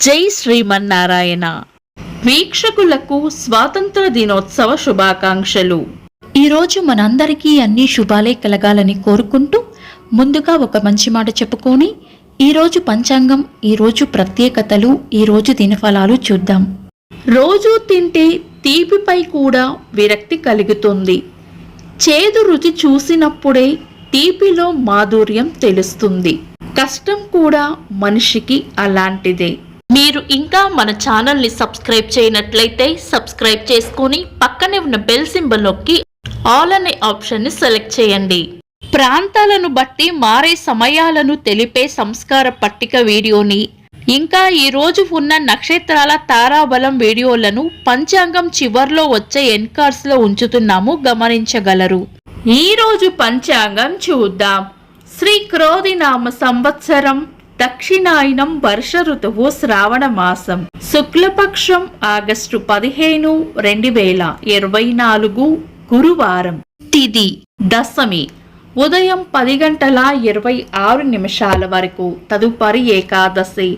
జై శ్రీమన్నారాయణ. వీక్షకులకు స్వాతంత్ర దినోత్సవ శుభాకాంక్షలు. ఈరోజు మనందరికీ అన్ని శుభాలే కలగాలని కోరుకుంటూ ముందుగా ఒక మంచి మాట చెప్పుకొని ఈరోజు పంచాంగం, ఈరోజు ప్రత్యేకతలు, ఈరోజు దినఫలాలు చూద్దాం. రోజు తింటే తీపిపై కూడా విరక్తి కలుగుతుంది. చేదు రుచి చూసినప్పుడే తీపిలో మాధుర్యం తెలుస్తుంది. కష్టం కూడా మనిషికి అలాంటిదే. మీరు ఇంకా మన ఛానల్ని సబ్స్క్రైబ్ చేయనట్లయితే సబ్స్క్రైబ్ చేసుకొని పక్కనే ఉన్న బెల్ సింబల్ నొక్కి ఆల్ అనే ఆప్షన్ని సెలెక్ట్ చేయండి. ప్రాంతాలను బట్టి మారే సమయాలను తెలిపే సంస్కార పట్టిక వీడియోని, ఇంకా ఈరోజు ఉన్న నక్షత్రాల తారాబలం వీడియోలను పంచాంగం చివర్లో వచ్చే ఎన్కార్స్లో ఉంచుతున్నాము, గమనించగలరు. ఈరోజు పంచాంగం చూద్దాం. శ్రీ క్రోధినామ సంవత్సరం, దక్షిణాయనం, వర్ష ఋతువు, శ్రావణ మాసం, శుక్లపక్షం, ఆగస్టు 15, 2024, గురువారం. తిథి దశమి, ఉదయం 10:26 వరకు, తదుపరి ఏకాదశి.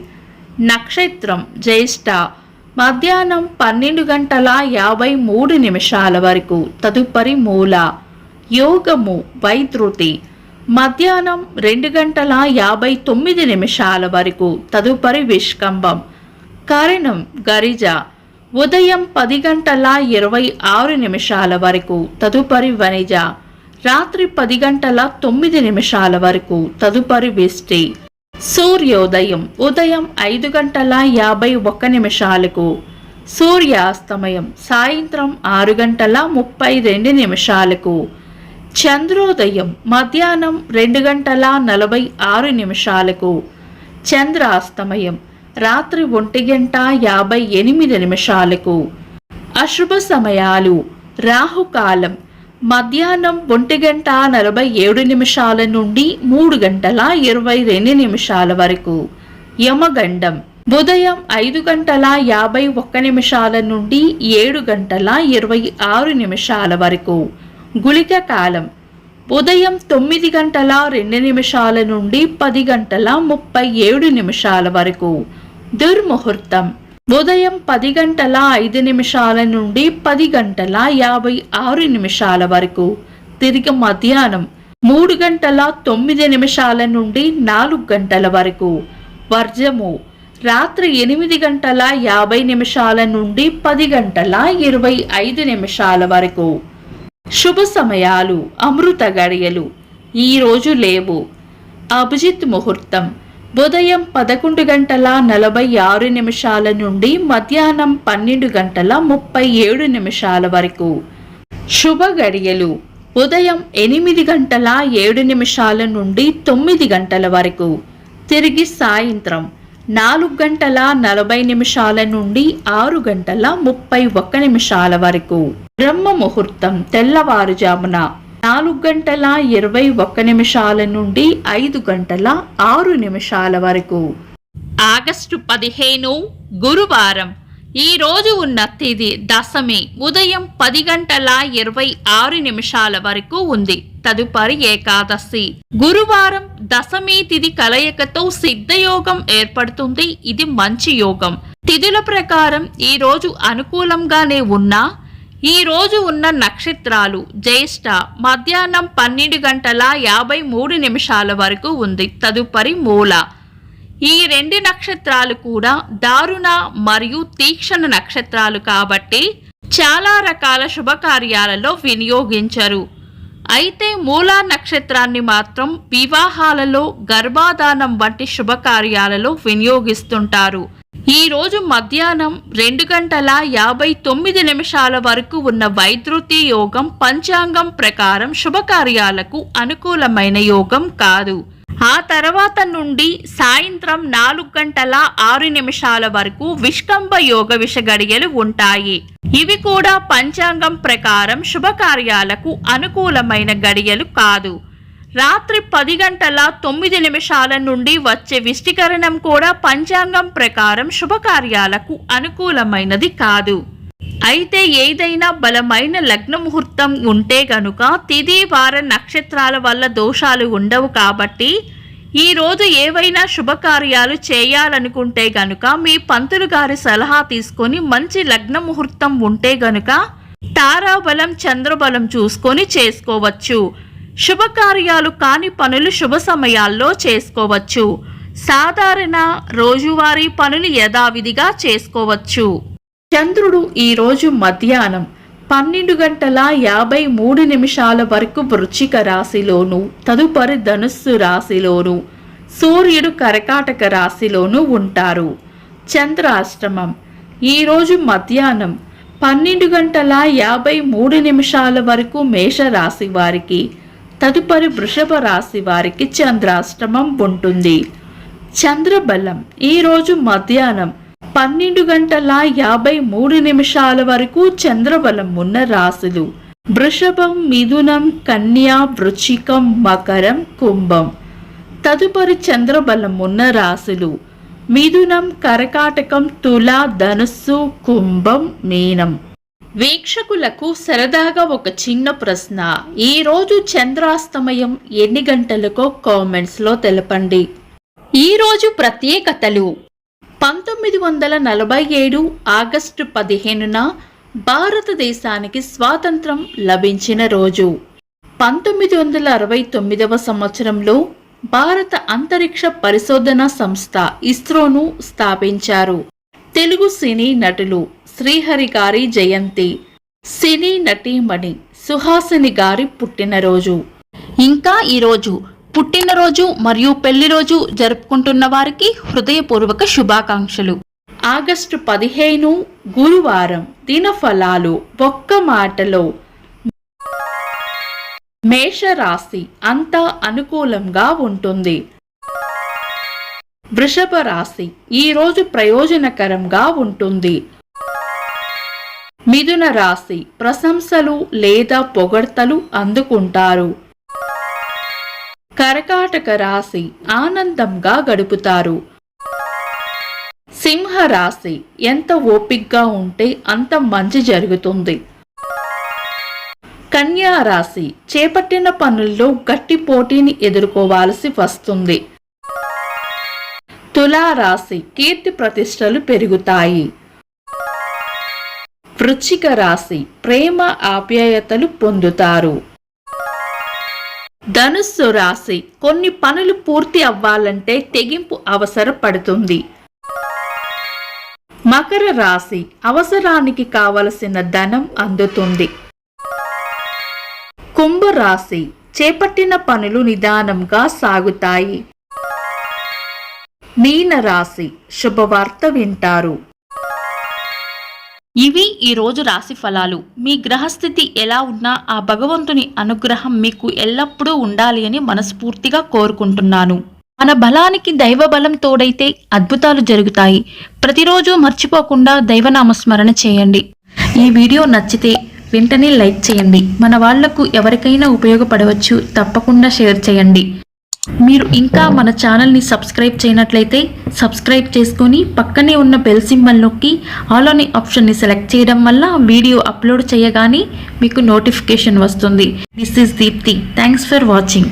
నక్షత్రం జ్యేష్ఠ, మధ్యాహ్నం 12:53 వరకు, తదుపరి మూల. యోగము వైద్రుతి, మధ్యాహ్నం 2:59 వరకు, తదుపరి విష్కంభం. కరణం గరిజ, ఉదయం 10:26 వరకు, తదుపరి వనిజ. రాత్రి 10:09 వరకు, తదుపరి విష్టి. సూర్యోదయం ఉదయం 5:51, సూర్యాస్తమయం సాయంత్రం 6:32. చంద్రోదయం మధ్యాహ్నం 2:46, చంద్రాస్తమయం రాత్రి 1:58. అశుభ సమయాలు: రాహుకాలం మధ్యాహ్నం 1:47 నుండి 3:22 వరకు. యమగండం ఉదయం 5:51 నుండి 7:26 వరకు. గుళిక కాలం ఉదయం 9:02 నుండి 10:37 వరకు. దుర్ముహూర్తం ఉదయం 10:05 నుండి 10:56 వరకు. తిరిగి మధ్యాహ్నం 3:09 నుండి 4 వరకు. వర్జము రాత్రి 8:50 నుండి 10:25 వరకు. శుభ సమయాలు: అమృత గడియలు ఈ రోజు లేవు. అభిజిత్ ముహూర్తం ఉదయం 11:46 నుండి మధ్యాహ్నం 12:37 వరకు. శుభ గడియలు ఉదయం 8:07 నుండి 9 వరకు. తిరిగి సాయంత్రం 4:40 నుండి 6:31 వరకు. బ్రహ్మ ముహూర్తం తెల్లవారుజామున 4:21 నుండి 5:06 వరకు. ఆగస్టు 15, గురువారం. ఈ రోజు ఉన్న తిథి దశమి, ఉదయం 10:26 వరకు ఉంది, తదుపరి ఏకాదశి. గురువారం దశమి తిథి కలయికతో సిద్ధయోగం ఏర్పడుతుంది. ఇది మంచి యోగం. తిథుల ప్రకారం ఈ రోజు అనుకూలంగానే ఉన్నా ఈ రోజు ఉన్న నక్షత్రాలు జ్యేష్ఠ మధ్యాహ్నం 12:53 వరకు ఉంది, తదుపరి మూల. ఈ రెండు నక్షత్రాలు కూడా దారుణ మరియు తీక్షణ నక్షత్రాలు కాబట్టి చాలా రకాల శుభకార్యాలలో వినియోగించరు. అయితే మూలా నక్షత్రాన్ని మాత్రం వివాహాలలో, గర్భాధానం వంటి శుభకార్యాలలో వినియోగిస్తుంటారు. ఈ రోజు మధ్యాహ్నం 2:59 వరకు ఉన్న వైద్యుతి యోగం పంచాంగం ప్రకారం శుభకార్యాలకు అనుకూలమైన యోగం కాదు. ఆ తర్వాత నుండి సాయంత్రం 4:06 వరకు విష్కంభ యోగ విషగడియలు ఉంటాయి. ఇవి కూడా పంచాంగం ప్రకారం శుభకార్యాలకు అనుకూలమైన గడియలు కాదు. రాత్రి 10:09 నుండి వచ్చే విష్టికరణం కూడా పంచాంగం ప్రకారం శుభకార్యాలకు అనుకూలమైనది కాదు. అయితే ఏదైనా బలమైన లగ్న ముహూర్తం ఉంటే గనుక తిథి వార నక్షత్రాల వల్ల దోషాలు ఉండవు కాబట్టి ఈ రోజు ఏవైనా శుభకార్యాలు చేయాలనుకుంటే గనుక మీ పంతులు గారి సలహా తీసుకొని మంచి లగ్న ముహూర్తం ఉంటే గనుక తారాబలం చంద్రబలం చూసుకొని చేసుకోవచ్చు. శుభకార్యాలు కాని పనులు శుభ సమయాల్లో చేసుకోవచ్చు. సాధారణ రోజువారీ పనులు యథావిధిగా చేసుకోవచ్చు. చంద్రుడు ఈరోజు మధ్యాహ్నం 12:53 వరకు వృశ్చిక రాశిలోను, తదుపరి ధనుస్సు రాశిలోను, సూర్యుడు కర్కాటక రాశిలోను ఉంటారు. చంద్రాష్టమం ఈరోజు మధ్యాహ్నం 12:53 వరకు మేషరాశి వారికి, తదుపరి వృషభ రాశి వారికి చంద్రాష్టమం ఉంటుంది. చంద్రబలం ఈరోజు మధ్యాహ్నం 12:53 వరకు చంద్రబలం ఉన్న రాశులు వృషభం, మిథునం, కన్యా, వృశ్చికం, మకరం, కుంభం. తదుపరి చంద్రబలం ఉన్న రాశులు మిథునం, కర్కాటకం, తుల, ధనుస్సు, కుంభం, మీనం. వీక్షకులకు సరదాగా ఒక చిన్న ప్రశ్న. ఈరోజు చంద్రాస్తమయం ఎన్ని గంటలకో కామెంట్స్లో తెలపండి. ఈరోజు ప్రత్యేకతలు. 1947 ఆగస్టు 15న భారతదేశానికి స్వాతంత్రం లభించిన రోజు. 1969వ సంవత్సరంలో భారత అంతరిక్ష పరిశోధన సంస్థ ఇస్రోను స్థాపించారు. తెలుగు సినీ నటులు శ్రీహరి గారి జయంతి, సినీ నటీమణి సుహాసిని గారి పుట్టినరోజు. ఇంకా ఈరోజు పుట్టినరోజు మరియు పెళ్లిరోజు జరుపుకుంటున్న వారికి హృదయపూర్వక శుభాకాంక్షలు. ఆగస్టు 15 గురువారం. దినఫలాలు. ఒక్క మాటలో మేషరాశి అంతా అనుకూలంగా ఉంటుంది. వృషభ రాశి ఈరోజు ప్రయోజనకరంగా ఉంటుంది. మిథున రాశి ప్రశంసలు లేదా పొగడ్తలు అందుకుంటారు. కర్కాటక రాశి ఆనందంగా గడుపుతారు. సింహ రాశి ఎంత ఓపికగా ఉంటే అంత మంచి జరుగుతుంది. కన్యా రాశి చేపట్టిన పనుల్లో గట్టి పోటీని ఎదుర్కోవాల్సి వస్తుంది. తులా రాశి కీర్తి ప్రతిష్టలు పెరుగుతాయి. వృశ్చిక రాశి ప్రేమ ఆప్యాయతలు పొందుతారు. ధనుస్సు రాశి కొన్ని పనులు పూర్తి అవ్వాలంటే తెగింపు అవసరపడుతుంది. మకర రాశి అవసరానికి కావలసిన ధనం అందుతుంది. కుంభరాశి చేపట్టిన పనులు నిదానంగా సాగుతాయి. మీన రాశి శుభవార్త వింటారు. ఇవి ఈరోజు రాశి ఫలాలు. మీ గ్రహస్థితి ఎలా ఉన్నా ఆ భగవంతుని అనుగ్రహం మీకు ఎల్లప్పుడూ ఉండాలి అని మనస్ఫూర్తిగా కోరుకుంటున్నాను. మన బలానికి దైవ బలం తోడైతే అద్భుతాలు జరుగుతాయి. ప్రతిరోజు మర్చిపోకుండా దైవనామస్మరణ చేయండి. ఈ వీడియో నచ్చితే వెంటనే లైక్ చేయండి. మన వాళ్లకు ఎవరికైనా ఉపయోగపడవచ్చు. తప్పకుండా షేర్ చేయండి. మీరు ఇంకా మన ఛానల్ని సబ్స్క్రైబ్ చేయనట్లయితే సబ్స్క్రైబ్ చేసుకొని పక్కనే ఉన్న బెల్ సింబల్ నొక్కి ఆల్ అనే ఆప్షన్ని సెలెక్ట్ చేయడం వల్ల వీడియో అప్లోడ్ చేయగానే మీకు నోటిఫికేషన్ వస్తుంది. This is Deepti. Thanks for watching.